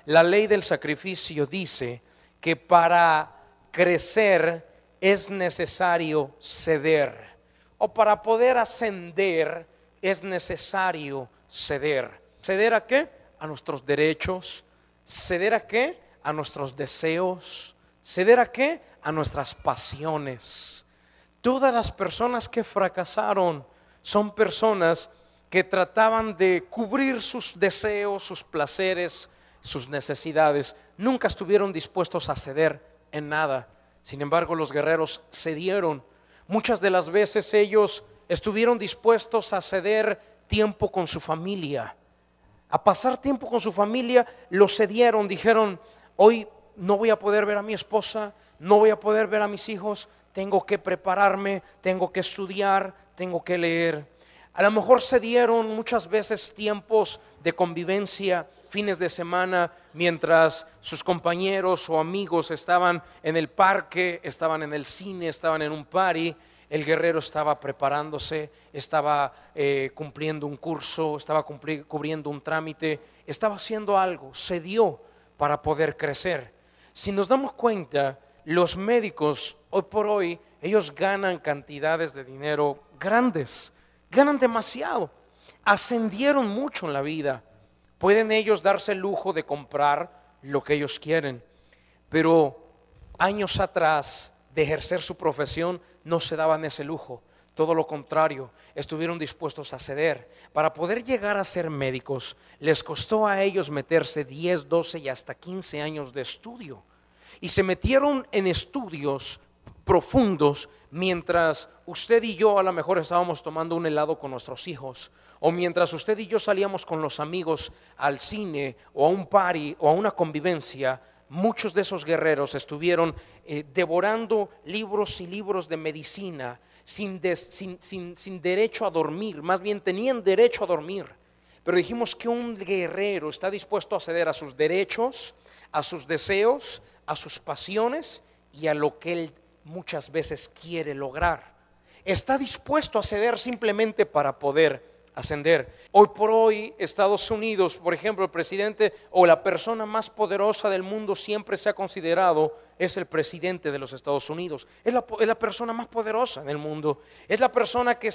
La ley del sacrificio dice que para crecer es necesario ceder, o para poder ascender es necesario ceder. ¿Ceder a qué? A nuestros derechos. ¿Ceder a qué? A nuestros deseos. ¿Ceder a qué? A nuestras pasiones. Todas las personas que fracasaron son personas que trataban de cubrir sus deseos, sus placeres, sus necesidades. Nunca estuvieron dispuestos a ceder en nada. Sin embargo, los guerreros cedieron. Muchas de las veces ellos estuvieron dispuestos a ceder tiempo con su familia, a pasar tiempo con su familia. Lo cedieron, dijeron: hoy no voy a poder ver a mi esposa, no voy a poder ver a mis hijos, tengo que prepararme, tengo que estudiar, tengo que leer. A lo mejor cedieron muchas veces tiempos de convivencia, fines de semana, mientras sus compañeros o amigos estaban en el parque, estaban en el cine, estaban en un party. El guerrero estaba preparándose, estaba cumpliendo un curso, estaba cubriendo un trámite, estaba haciendo algo, cedió para poder crecer. Si nos damos cuenta, los médicos hoy por hoy, ellos ganan cantidades de dinero grandes, ganan demasiado, ascendieron mucho en la vida. Pueden ellos darse el lujo de comprar lo que ellos quieren, pero años atrás de ejercer su profesión no se daban ese lujo. Todo lo contrario, estuvieron dispuestos a ceder. Para poder llegar a ser médicos, les costó a ellos meterse 10, 12 y hasta 15 años de estudio. Y se metieron en estudios profundos mientras usted y yo a lo mejor estábamos tomando un helado con nuestros hijos, o mientras usted y yo salíamos con los amigos al cine o a un party o a una convivencia. Muchos de esos guerreros estuvieron devorando libros y libros de medicina sin derecho a dormir. Más bien tenían derecho a dormir, pero dijimos que un guerrero está dispuesto a ceder a sus derechos, a sus deseos, a sus pasiones y a lo que él muchas veces quiere lograr. Está dispuesto a ceder simplemente para poder ascender. Hoy por hoy, Estados Unidos, por ejemplo, el presidente o la persona más poderosa del mundo siempre se ha considerado es el presidente de los Estados Unidos. Es la persona más poderosa del mundo. Es la persona que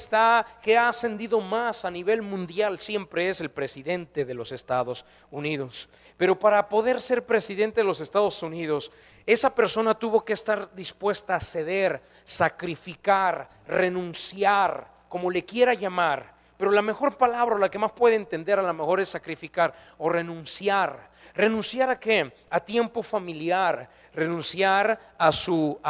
ha ascendido más a nivel mundial. Siempre es el presidente de los Estados Unidos. Pero para poder ser presidente de los Estados Unidos, esa persona tuvo que estar dispuesta a ceder, sacrificar, renunciar, como le quiera llamar. Pero la mejor palabra, la que más puede entender a lo mejor, es sacrificar o renunciar. ¿Renunciar a qué? A tiempo familiar, renunciar a su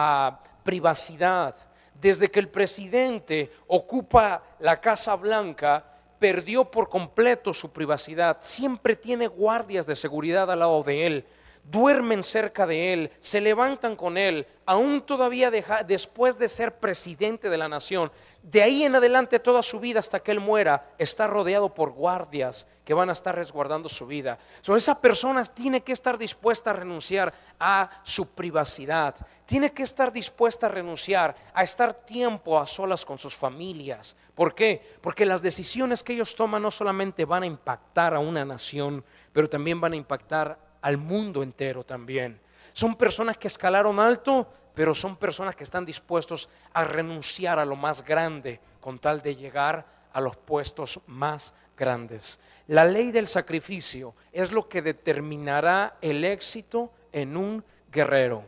privacidad. Desde que el presidente ocupa la Casa Blanca, perdió por completo su privacidad. Siempre tiene guardias de seguridad al lado de él. Duermen cerca de él, se levantan con él, aún todavía después de ser presidente de la nación. De ahí en adelante toda su vida hasta que él muera está rodeado por guardias que van a estar resguardando su vida. Esa persona tiene que estar dispuesta a renunciar a su privacidad, tiene que estar dispuesta a renunciar a estar tiempo a solas con sus familias. ¿Por qué? Porque las decisiones que ellos toman no solamente van a impactar a una nación, pero también van a impactar al mundo entero también. Son personas que escalaron alto, pero son personas que están dispuestos a renunciar a lo más grande con tal de llegar a los puestos más grandes. La ley del sacrificio es lo que determinará el éxito en un guerrero.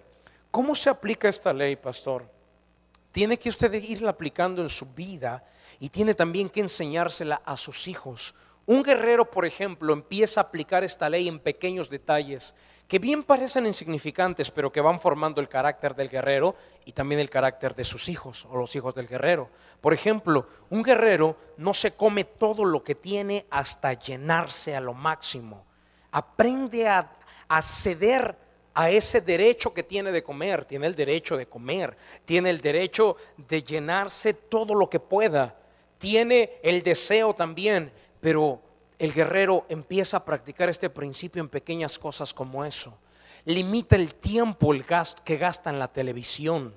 ¿Cómo se aplica esta ley, pastor? Tiene que usted irla aplicando en su vida y tiene también que enseñársela a sus hijos. Un guerrero, por ejemplo, empieza a aplicar esta ley en pequeños detalles que bien parecen insignificantes, pero que van formando el carácter del guerrero y también el carácter de sus hijos o los hijos del guerrero. Por ejemplo, un guerrero no se come todo lo que tiene hasta llenarse a lo máximo. Aprende a ceder a ese derecho que tiene de comer. Tiene el derecho de comer, tiene el derecho de llenarse todo lo que pueda, tiene el deseo también. Pero el guerrero empieza a practicar este principio en pequeñas cosas como eso. Limita el tiempo que gasta en la televisión.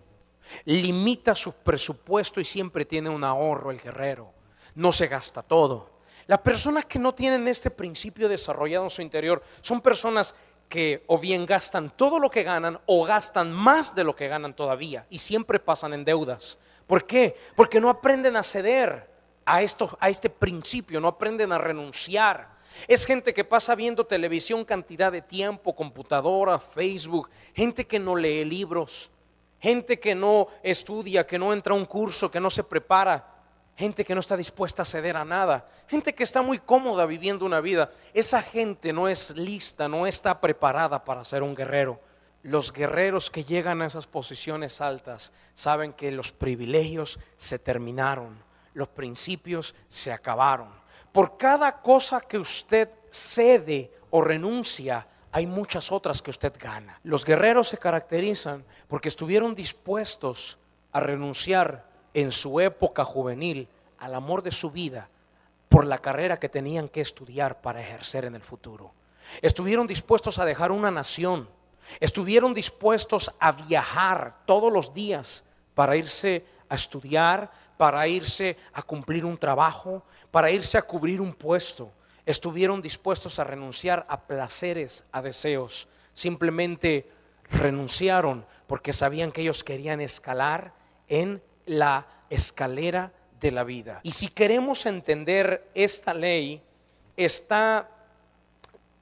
Limita su presupuesto y siempre tiene un ahorro el guerrero. No se gasta todo. Las personas que no tienen este principio desarrollado en su interior son personas que o bien gastan todo lo que ganan o gastan más de lo que ganan todavía y siempre pasan en deudas. ¿Por qué? Porque no aprenden a ceder a este principio, no aprenden a renunciar. Es gente que pasa viendo televisión cantidad de tiempo, computadora, Facebook, gente que no lee libros, gente que no estudia, que no entra a un curso, que no se prepara, gente que no está dispuesta a ceder a nada, gente que está muy cómoda viviendo una vida. Esa gente no es lista, no está preparada para ser un guerrero. Los guerreros que llegan a esas posiciones altas saben que los privilegios se terminaron, los principios se acabaron. Por cada cosa que usted cede o renuncia, hay muchas otras que usted gana. Los guerreros se caracterizan porque estuvieron dispuestos a renunciar en su época juvenil al amor de su vida por la carrera que tenían que estudiar para ejercer en el futuro. Estuvieron dispuestos a dejar una nación, estuvieron dispuestos a viajar todos los días para irse a estudiar, para irse a cumplir un trabajo, para irse a cubrir un puesto. Estuvieron dispuestos a renunciar a placeres, a deseos. Simplemente renunciaron porque sabían que ellos querían escalar en la escalera de la vida. Y si queremos entender esta ley, está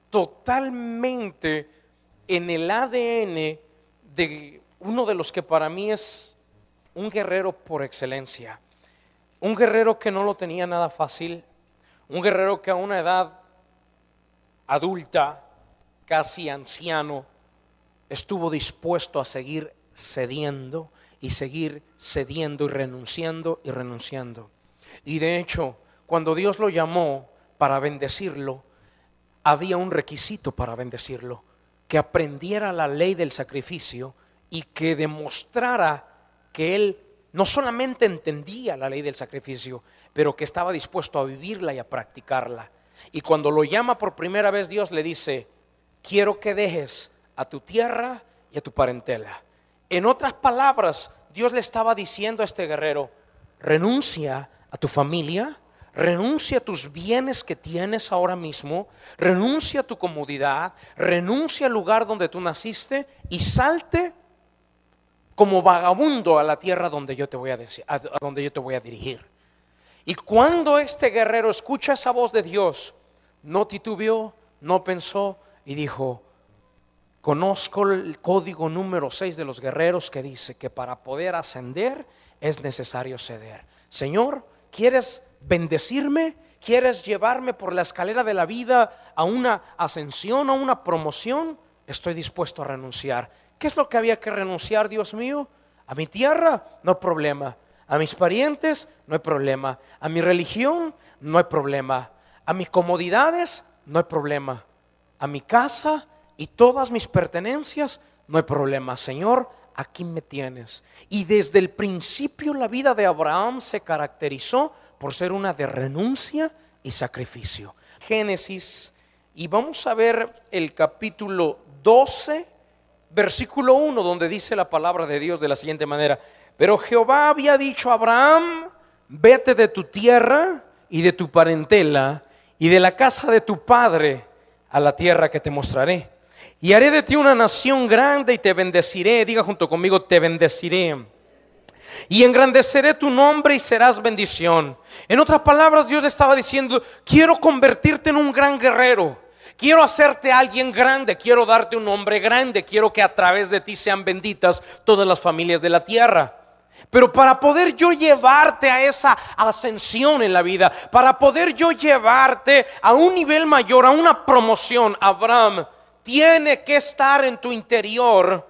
totalmente en el ADN de uno de los que para mí es un guerrero por excelencia. Un guerrero que no lo tenía nada fácil, un guerrero que a una edad adulta, casi anciano, estuvo dispuesto a seguir cediendo y seguir cediendo y renunciando y renunciando. Y de hecho, cuando Dios lo llamó para bendecirlo, había un requisito para bendecirlo: que aprendiera la ley del sacrificio y que demostrara que él no solamente entendía la ley del sacrificio, pero que estaba dispuesto a vivirla y a practicarla. Y cuando lo llama por primera vez, Dios le dice: quiero que dejes a tu tierra y a tu parentela. En otras palabras, Dios le estaba diciendo a este guerrero: renuncia a tu familia, renuncia a tus bienes que tienes ahora mismo, renuncia a tu comodidad, renuncia al lugar donde tú naciste y salte como vagabundo a la tierra donde yo te voy a decir, a donde yo te voy a dirigir. Y cuando este guerrero escucha esa voz de Dios, no titubeó, no pensó y dijo: conozco el código número 6 de los guerreros, que dice que para poder ascender es necesario ceder. Señor, ¿quieres bendecirme? ¿Quieres llevarme por la escalera de la vida a una ascensión, a una promoción? Estoy dispuesto a renunciar. ¿Qué es lo que había que renunciar, Dios mío? A mi tierra, no hay problema. A mis parientes, no hay problema. A mi religión, no hay problema. A mis comodidades, no hay problema. A mi casa y todas mis pertenencias, no hay problema. Señor, aquí me tienes. Y desde el principio la vida de Abraham se caracterizó por ser una de renuncia y sacrificio. Génesis, y vamos a ver el capítulo 12, versículo 1, donde dice la palabra de Dios de la siguiente manera: pero Jehová había dicho a Abraham: vete de tu tierra y de tu parentela y de la casa de tu padre a la tierra que te mostraré, y haré de ti una nación grande y te bendeciré. Diga junto conmigo: te bendeciré. Y engrandeceré tu nombre y serás bendición. En otras palabras, Dios le estaba diciendo: quiero convertirte en un gran guerrero, quiero hacerte alguien grande, quiero darte un nombre grande, quiero que a través de ti sean benditas todas las familias de la tierra. Pero para poder yo llevarte a esa ascensión en la vida, para poder yo llevarte a un nivel mayor, a una promoción, Abraham, tiene que estar en tu interior,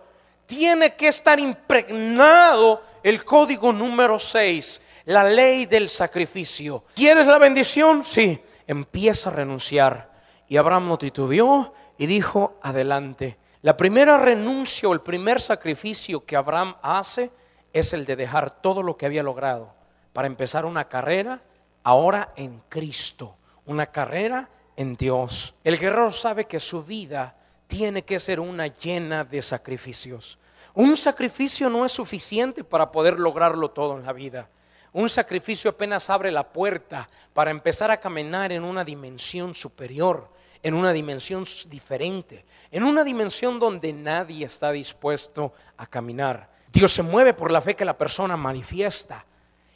tiene que estar impregnado el código número 6, la ley del sacrificio. ¿Quieres la bendición? Sí, empieza a renunciar. Y Abraham no titubeó y dijo: adelante. La primera renuncia o el primer sacrificio que Abraham hace es el de dejar todo lo que había logrado para empezar una carrera ahora en Cristo, una carrera en Dios. El guerrero sabe que su vida tiene que ser una llena de sacrificios. Un sacrificio no es suficiente para poder lograrlo todo en la vida. Un sacrificio apenas abre la puerta para empezar a caminar en una dimensión superior, en una dimensión diferente, en una dimensión donde nadie está dispuesto a caminar. Dios se mueve por la fe que la persona manifiesta.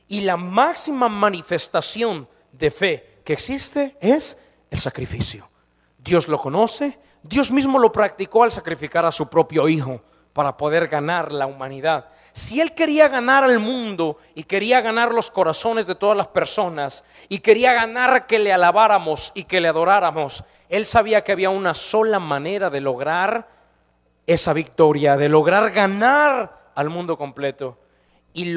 Y la máxima manifestación de fe que existe es el sacrificio. Dios lo conoce, Dios mismo lo practicó al sacrificar a su propio hijo para poder ganar la humanidad. Si Él quería ganar al mundo y quería ganar los corazones de todas las personas y quería ganar que le alabáramos y que le adoráramos, Él sabía que había una sola manera de lograr esa victoria, de lograr ganar al mundo completo. Y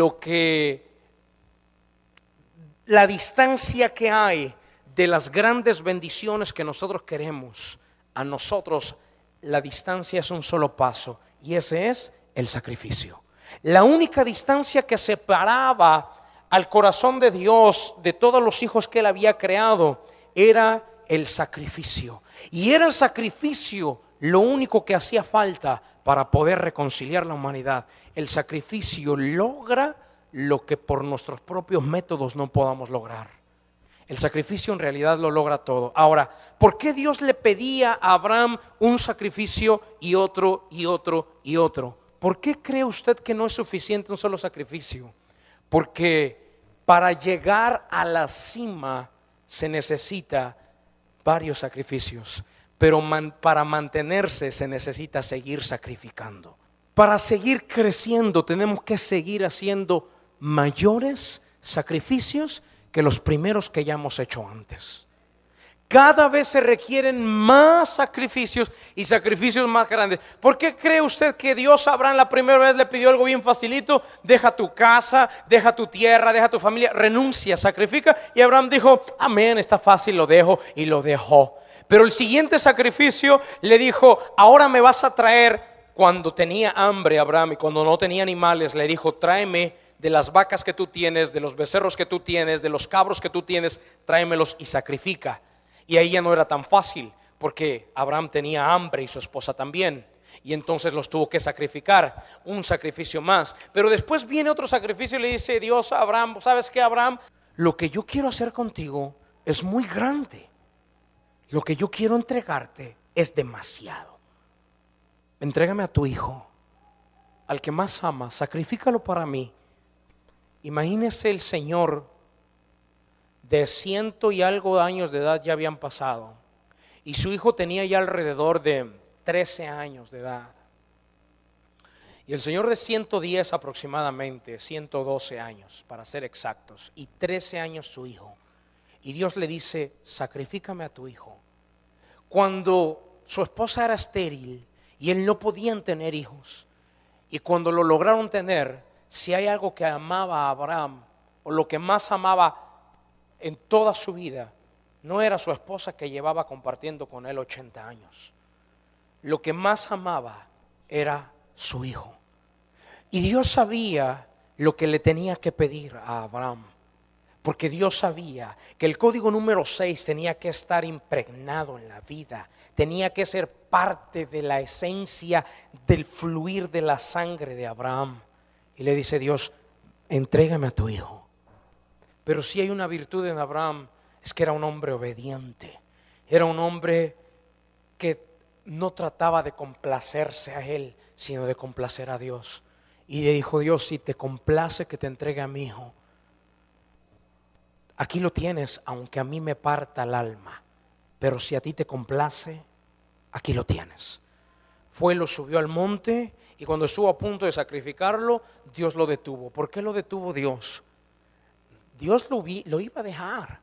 la distancia que hay de las grandes bendiciones que nosotros queremos, a nosotros la distancia es un solo paso, y ese es el sacrificio. La única distancia que separaba al corazón de Dios de todos los hijos que Él había creado era el sacrificio. Y era el sacrificio lo único que hacía falta para poder reconciliar la humanidad. El sacrificio logra lo que por nuestros propios métodos no podamos lograr. El sacrificio en realidad lo logra todo. Ahora, ¿por qué Dios le pedía a Abraham un sacrificio y otro y otro y otro? ¿Por qué cree usted que no es suficiente un solo sacrificio? Porque para llegar a la cima se necesita varios sacrificios, pero para mantenerse se necesita seguir sacrificando. Para seguir creciendo tenemos que seguir haciendo mayores sacrificios que los primeros que ya hemos hecho antes. Cada vez se requieren más sacrificios y sacrificios más grandes. ¿Por qué cree usted que Dios a Abraham la primera vez le pidió algo bien facilito? Deja tu casa, deja tu tierra, deja tu familia, renuncia, sacrifica. Y Abraham dijo, amén, está fácil, lo dejo, y lo dejó. Pero el siguiente sacrificio le dijo, ahora me vas a traer. Cuando tenía hambre Abraham y cuando no tenía animales, le dijo, tráeme de las vacas que tú tienes, de los becerros que tú tienes, de los cabros que tú tienes, tráemelos y sacrifica. Y ahí ya no era tan fácil, porque Abraham tenía hambre y su esposa también, y entonces los tuvo que sacrificar, un sacrificio más. Pero después viene otro sacrificio y le dice Dios a Abraham, ¿sabes qué, Abraham? Lo que yo quiero hacer contigo es muy grande. Lo que yo quiero entregarte es demasiado. Entrégame a tu hijo, al que más amas, sacrifícalo para mí. Imagínese el Señor, de 100 y algo de años de edad ya habían pasado, y su hijo tenía ya alrededor de 13 años de edad, y el Señor de 110 aproximadamente, 112 años para ser exactos, y 13 años su hijo. Y Dios le dice, sacrifícame a tu hijo. Cuando su esposa era estéril y él no podían tener hijos, y cuando lo lograron tener, si hay algo que amaba a Abraham, o lo que más amaba en toda su vida, no era su esposa que llevaba compartiendo con él 80 años. Lo que más amaba era su hijo. Y Dios sabía lo que le tenía que pedir a Abraham, porque Dios sabía que el código número 6 tenía que estar impregnado en la vida, tenía que ser parte de la esencia del fluir de la sangre de Abraham. Y le dice Dios, entrégame a tu hijo. Pero si hay una virtud en Abraham, es que era un hombre obediente. Era un hombre que no trataba de complacerse a él, sino de complacer a Dios. Y le dijo Dios, si te complace que te entregue a mi hijo, aquí lo tienes, aunque a mí me parta el alma. Pero si a ti te complace, aquí lo tienes. Fue, lo subió al monte, y cuando estuvo a punto de sacrificarlo, Dios lo detuvo. ¿Por qué lo detuvo Dios? Dios lo iba a dejar,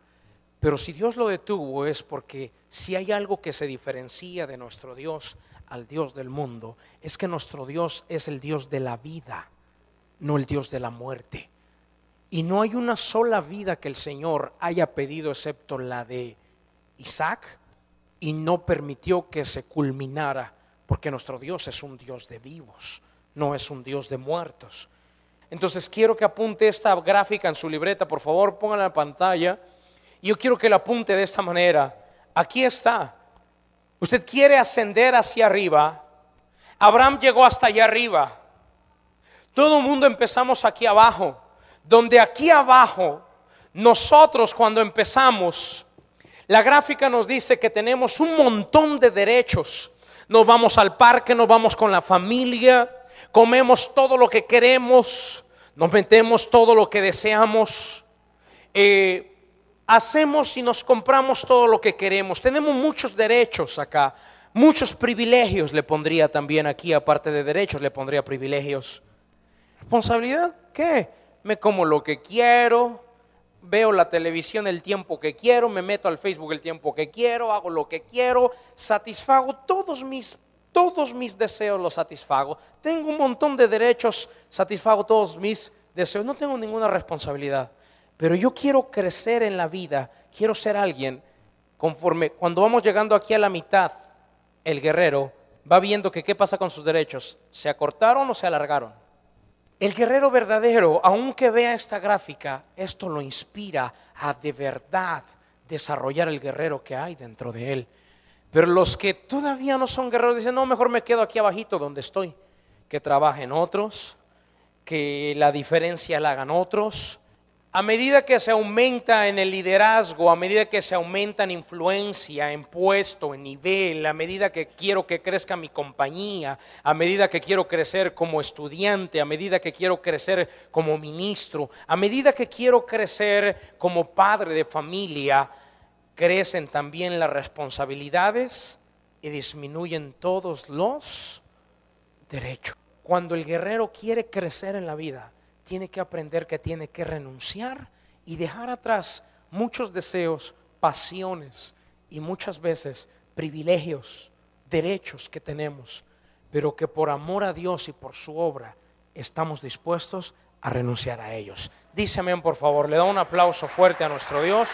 pero si Dios lo detuvo es porque si hay algo que se diferencia de nuestro Dios al Dios del mundo, es que nuestro Dios es el Dios de la vida, no el Dios de la muerte. Y no hay una sola vida que el Señor haya pedido excepto la de Isaac, y no permitió que se culminara, porque nuestro Dios es un Dios de vivos, no es un Dios de muertos. Entonces quiero que apunte esta gráfica en su libreta, por favor, pónganla en la pantalla. Y yo quiero que la apunte de esta manera. Aquí está. Usted quiere ascender hacia arriba. Abraham llegó hasta allá arriba. Todo el mundo empezamos aquí abajo. Donde aquí abajo, nosotros cuando empezamos, La gráfica nos dice que tenemos un montón de derechos. Nos vamos al parque, nos vamos con la familia, comemos todo lo que queremos, nos metemos todo lo que deseamos, hacemos y nos compramos todo lo que queremos. Tenemos muchos derechos acá, muchos privilegios le pondría también aquí, aparte de derechos le pondría privilegios. ¿Responsabilidad? ¿Qué? Me como lo que quiero, veo la televisión el tiempo que quiero, me meto al Facebook el tiempo que quiero, hago lo que quiero, satisfago todos mis deseos, los satisfago. Tengo un montón de derechos, satisfago todos mis deseos, no tengo ninguna responsabilidad. Pero yo quiero crecer en la vida, quiero ser alguien conforme, cuando vamos llegando aquí a la mitad, el guerrero va viendo que qué pasa con sus derechos, ¿se acortaron o se alargaron? El guerrero verdadero, aunque vea esta gráfica, esto lo inspira a de verdad desarrollar el guerrero que hay dentro de él. Pero los que todavía no son guerreros dicen, no, mejor me quedo aquí abajito donde estoy, que trabajen otros, que la diferencia la hagan otros. A medida que se aumenta en el liderazgo, a medida que se aumenta en influencia, en puesto, en nivel, a medida que quiero que crezca mi compañía, a medida que quiero crecer como estudiante, a medida que quiero crecer como ministro, a medida que quiero crecer como padre de familia, crecen también las responsabilidades y disminuyen todos los derechos. Cuando el guerrero quiere crecer en la vida, tiene que aprender que tiene que renunciar y dejar atrás muchos deseos, pasiones y muchas veces privilegios, derechos que tenemos, pero que por amor a Dios y por su obra estamos dispuestos a renunciar a ellos. Dice amén, por favor. Le da un aplauso fuerte a nuestro Dios.